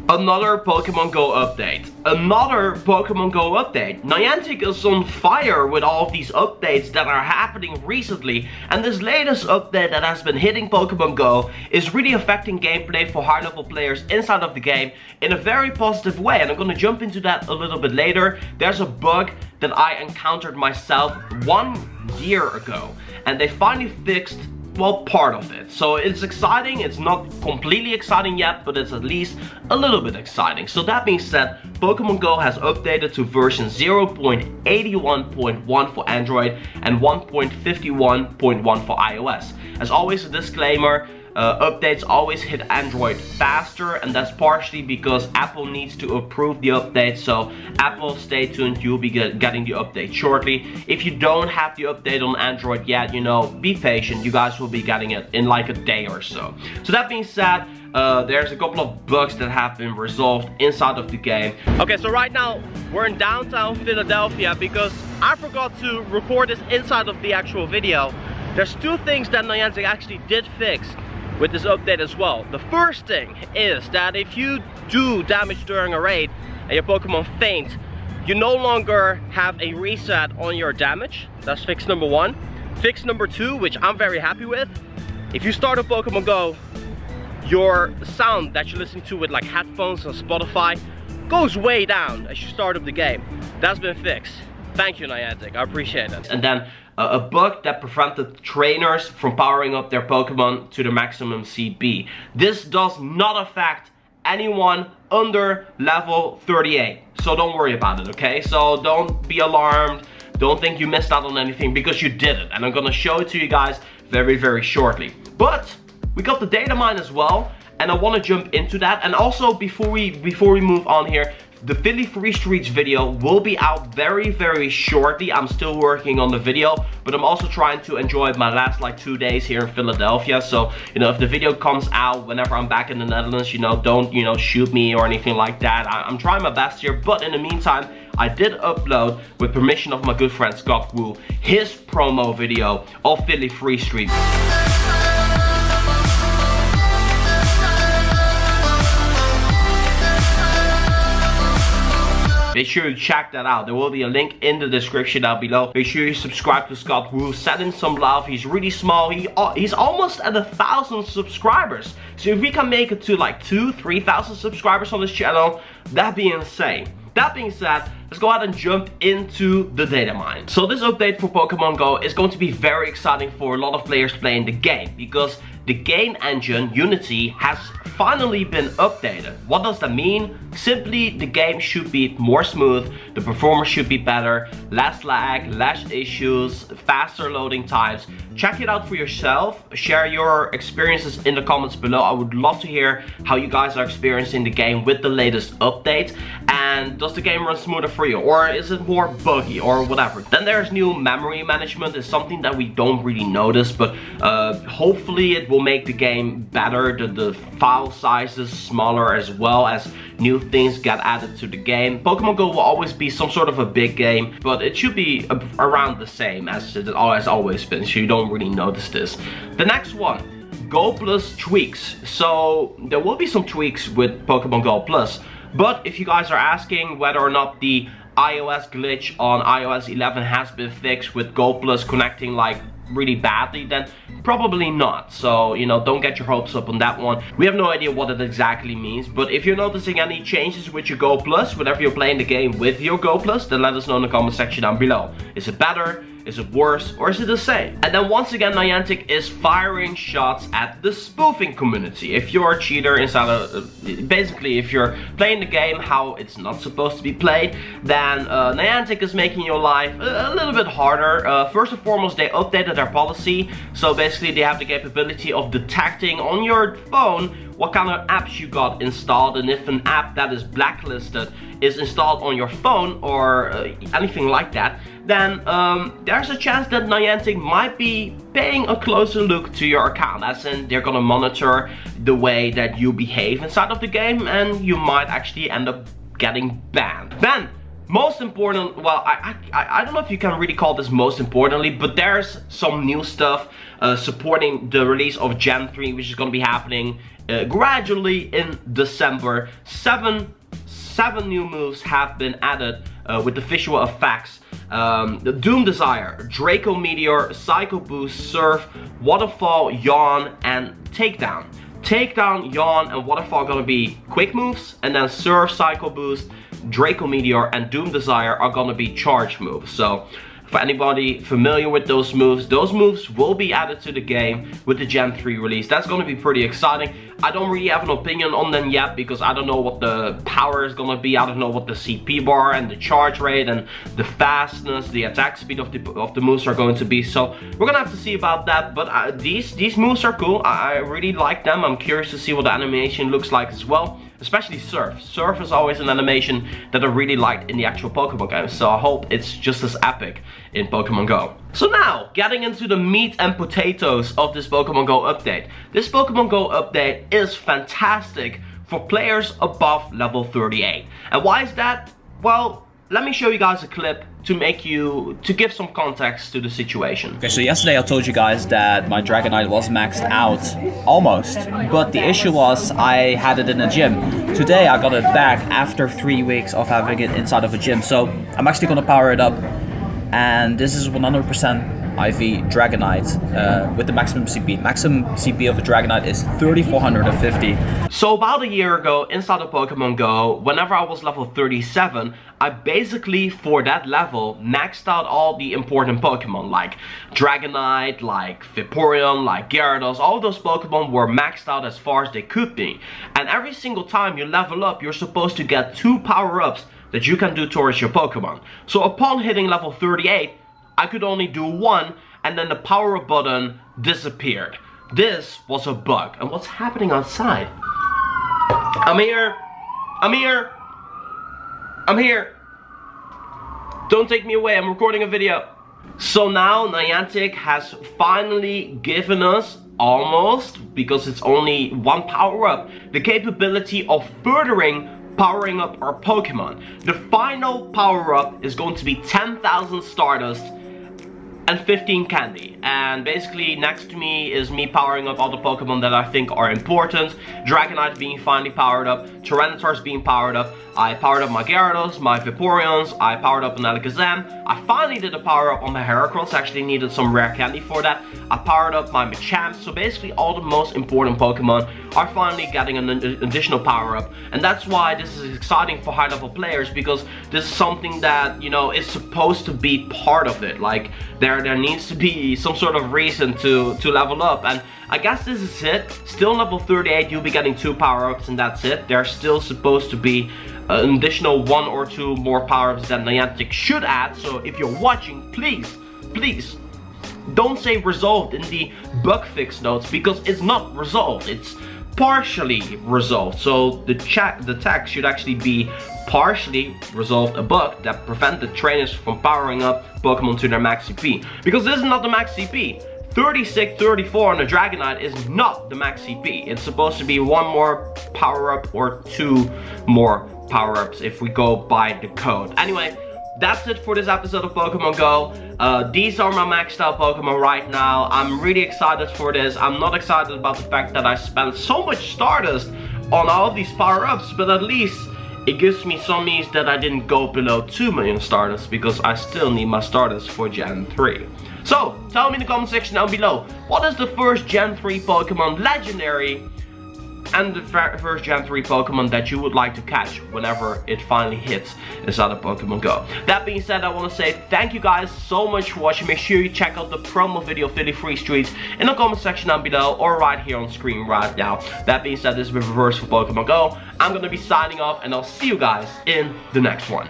Another Pokemon Go update. Another Pokemon Go update. Niantic is on fire with all of these updates that are happening recently, and this latest update that has been hitting Pokemon Go is really affecting gameplay for high level players inside of the game in a very positive way, and I'm gonna jump into that a little bit later. There's a bug that I encountered myself 1 year ago, and they finally fixed, well, part of it. So it's exciting. It's not completely exciting yet, but it's at least a little bit exciting. So that being said, Pokemon Go has updated to version 0.81.1 for Android and 1.51.1 for iOS. As always, a disclaimer, updates always hit Android faster, and that's partially because Apple needs to approve the update. So Apple, stay tuned, you'll be getting the update shortly. If you don't have the update on Android yet, you know, be patient, you guys will be getting it in like a day or so. So that being said, there's a couple of bugs that have been resolved inside of the game. Okay, so right now we're in downtown Philadelphia because I forgot to record this inside of the actual video. There's two things that Niantic actually did fix with this update as well. The first thing is that if you do damage during a raid and your Pokemon faint, you no longer have a reset on your damage. That's fix number one. Fix number two, which I'm very happy with, if you start a Pokemon Go, your sound that you're listening to with like headphones and Spotify goes way down as you start up the game. That's been fixed. Thank you, Niantic, I appreciate it. And then a bug that prevented trainers from powering up their Pokemon to the maximum CP. This does not affect anyone under level 38. So don't worry about it, okay? So don't be alarmed. Don't think you missed out on anything, because you didn't. And I'm gonna show it to you guys very, very shortly. But we got the Datamine as well, and I want to jump into that. And also, before we move on here, the Philly Free Streets video will be out very, very shortly. I'm still working on the video, but I'm also trying to enjoy my last like 2 days here in Philadelphia. So, you know, if the video comes out whenever I'm back in the Netherlands, you know, don't, you know, shoot me or anything like that. I'm trying my best here, but in the meantime, I did upload, with permission of my good friend Scott Wu, his promo video of Philly Free Street. Make sure you check that out. There will be a link in the description down below. Make sure you subscribe to Scott Wu. Send him some love. He's really small. He's almost at 1,000 subscribers. So if we can make it to like 2,000-3,000 subscribers on this channel, that'd be insane. That being said, let's go ahead and jump into the Datamine. So this update for Pokemon Go is going to be very exciting for a lot of players playing the game, because the game engine, Unity, has finally been updated. What does that mean? Simply, the game should be more smooth, the performance should be better, less lag, less issues, faster loading times. Check it out for yourself. Share your experiences in the comments below. I would love to hear how you guys are experiencing the game with the latest update. And does the game run smoother for you, or is it more buggy, or whatever? Then there's new memory management. It's something that we don't really notice, but hopefully it will make the game better. The file sizes smaller, as well as new things get added to the game. Pokemon Go will always be some sort of a big game, but it should be around the same as it has always been, so you don't really notice this. The next one, Go Plus tweaks. So there will be some tweaks with Pokemon Go Plus, but if you guys are asking whether or not the iOS glitch on iOS 11 has been fixed with Go Plus connecting like really badly, then probably not. So, you know, don't get your hopes up on that one. We have no idea what it exactly means, but if you're noticing any changes with your Go Plus, whenever you're playing the game with your Go Plus, then let us know in the comment section down below. Is it better? Is it worse, or is it the same? And then once again, Niantic is firing shots at the spoofing community. If you're a cheater inside of, basically if you're playing the game how it's not supposed to be played, then Niantic is making your life a little bit harder. First and foremost, they updated their policy. So basically they have the capability of detecting on your phone what kind of apps you got installed, and if an app that is blacklisted is installed on your phone or anything like that, then there's a chance that Niantic might be paying a closer look to your account, as in they're gonna monitor the way that you behave inside of the game, and you might actually end up getting banned. Then most important, well, I don't know if you can really call this most importantly, but there's some new stuff supporting the release of Gen 3, which is going to be happening gradually in December. Seven new moves have been added with the visual effects. The Doom Desire, Draco Meteor, Psycho Boost, Surf, Waterfall, Yawn, and Takedown. Takedown, Yawn, and Waterfall are going to be quick moves, and then Surf, Psycho Boost, Draco Meteor, and Doom Desire are going to be charge moves. So for anybody familiar with those moves will be added to the game with the Gen 3 release. That's going to be pretty exciting. I don't really have an opinion on them yet because I don't know what the power is going to be. I don't know what the CP bar and the charge rate and the fastness, the attack speed of the moves are going to be. So we're gonna have to see about that. But these moves are cool. I really like them. I'm curious to see what the animation looks like as well. Especially Surf. Surf is always an animation that I really liked in the actual Pokemon game. So I hope it's just as epic in Pokemon Go. So now, getting into the meat and potatoes of this Pokemon Go update. This Pokemon Go update is fantastic for players above level 38. And why is that? Well, let me show you guys a clip to give some context to the situation. Okay, so yesterday I told you guys that my Dragonite was maxed out, almost, but the issue was I had it in a gym. Today I got it back after 3 weeks of having it inside of a gym, so I'm actually gonna power it up, and this is 100% IV Dragonite with the maximum CP. Maximum CP of a Dragonite is 3450. So about a year ago, inside of Pokemon Go, whenever I was level 37, I basically, for that level, maxed out all the important Pokemon, like Dragonite, like Vaporeon, like Gyarados. All of those Pokemon were maxed out as far as they could be. And every single time you level up, you're supposed to get 2 power-ups that you can do towards your Pokemon. So upon hitting level 38, I could only do 1, and then the power-up button disappeared. This was a bug. And what's happening outside? I'm here. I'm here. I'm here. Don't take me away, I'm recording a video. So now Niantic has finally given us, almost, because it's only 1 power-up, the capability of powering up our Pokemon. The final power-up is going to be 10,000 Stardust and 15 candy. And basically next to me is me powering up all the Pokemon that I think are important. Dragonite being finally powered up, Tyranitar's being powered up. I powered up my Gyarados, my Vaporeons, I powered up an Alakazam. I finally did a power up on my Heracross, actually needed some rare candy for that. I powered up my Machamp, so basically all the most important Pokemon are finally getting an additional power up. And that's why this is exciting for high level players, because this is something that, you know, is supposed to be part of it. Like, there needs to be some sort of reason to level up, and I guess this is it. Still level 38, you'll be getting 2 power-ups and that's it. There's still supposed to be an additional 1 or 2 more power-ups that Niantic should add. So if you're watching, please don't say resolved in the bug fix notes, because it's not resolved, it's partially resolved. So the text should actually be partially resolved, a bug that prevented trainers from powering up Pokemon to their max CP. Because this is not the max CP. 36, 34 on the Dragonite is not the max CP. It's supposed to be 1 more power-up or 2 more power-ups if we go by the code. Anyway, that's it for this episode of Pokemon Go. These are my maxed out Pokemon right now. I'm really excited for this. I'm not excited about the fact that I spent so much Stardust on all of these power-ups, but at least it gives me some ease that I didn't go below 2 million Stardust, because I still need my Stardust for Gen 3. So, tell me in the comment section down below, what is the first Gen 3 Pokemon legendary and the first Gen 3 Pokemon that you would like to catch whenever it finally hits inside of Pokemon Go. That being said, I want to say thank you guys so much for watching. Make sure you check out the promo video Philly Free Streets in the comment section down below, or right here on screen right now. That being said, this is Reverse for Pokemon Go. I'm going to be signing off, and I'll see you guys in the next one.